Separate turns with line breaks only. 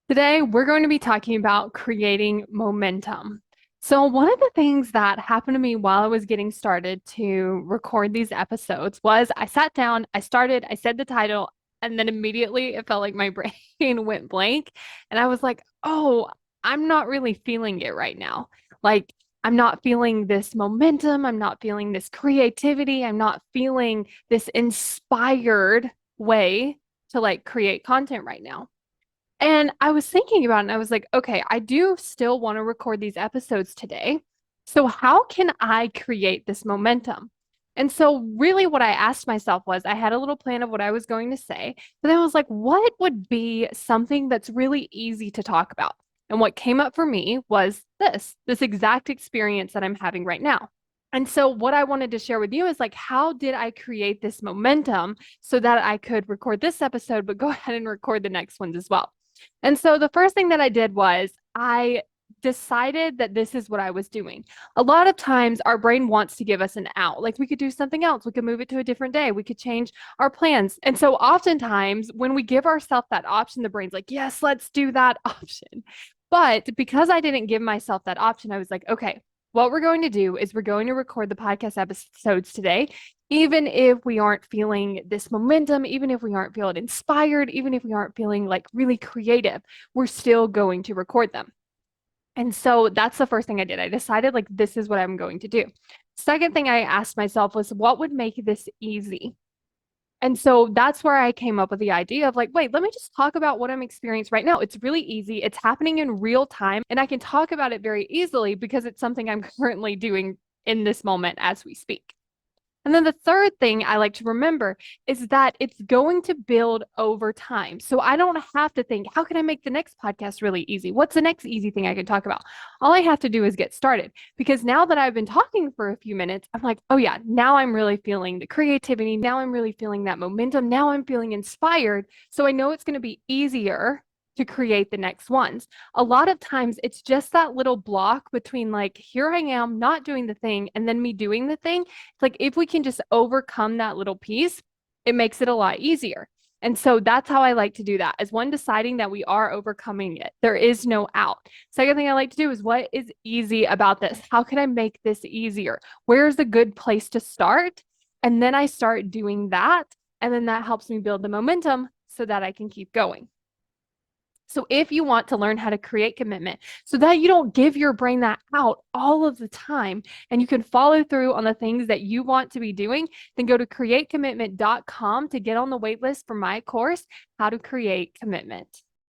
Today, we're going to be talking about creating momentum. So, one of the things that happened to me while I was getting started to record these episodes was I sat down, I started, I said the title, and then immediately it felt like my brain went blank. And I was like, oh, I'm not really feeling it right now. Like, I'm not feeling this momentum. I'm not feeling this creativity. I'm not feeling this inspired way to create content right now. And I was thinking about it and I was like, okay, I do still want to record these episodes today. So, how can I create this momentum? And so, really, what I asked myself was I had a little plan of what I was going to say, but then I was like, what would be something that's really easy to talk about? And what came up for me was this exact experience that I'm having right now. And so, what I wanted to share with you is how did I create this momentum so that I could record this episode, but go ahead and record the next ones as well? And so the first thing that I did was I decided that this is what I was doing. A lot of times our brain wants to give us an out. Like we could do something else. We could move it to a different day. We could change our plans. And so oftentimes when we give ourselves that option, the brain's like, yes, let's do that option. But because I didn't give myself that option, I was like, okay, what we're going to do is we're going to record the podcast episodes today, even if we aren't feeling this momentum, even if we aren't feeling inspired, even if we aren't feeling really creative, we're still going to record them. And so that's the first thing I did. I decided this is what I'm going to do. Second thing I asked myself was what would make this easy? And so that's where I came up with the idea of wait, let me just talk about what I'm experiencing right now. It's really easy. It's happening in real time, and I can talk about it very easily because it's something I'm currently doing in this moment as we speak. And then the third thing I like to remember is that it's going to build over time. So I don't have to think, how can I make the next podcast really easy? What's the next easy thing I can talk about? All I have to do is get started. Because now that I've been talking for a few minutes, I'm like, oh yeah, now I'm really feeling the creativity. Now I'm really feeling that momentum. Now I'm feeling inspired. So I know it's going to be easier to create the next ones. A lot of times it's just that little block between here I am not doing the thing and then me doing the thing. It's like if we can just overcome that little piece, it makes it a lot easier. And so that's how I like to do that as one deciding that we are overcoming it. There is no out. Second thing I like to do is what is easy about this? How can I make this easier? Where's a good place to start? And then I start doing that. And then that helps me build the momentum so that I can keep going. So if you want to learn how to create commitment so that you don't give your brain that out all of the time and you can follow through on the things that you want to be doing, then go to createcommitment.com to get on the wait list for my course, How to Create Commitment.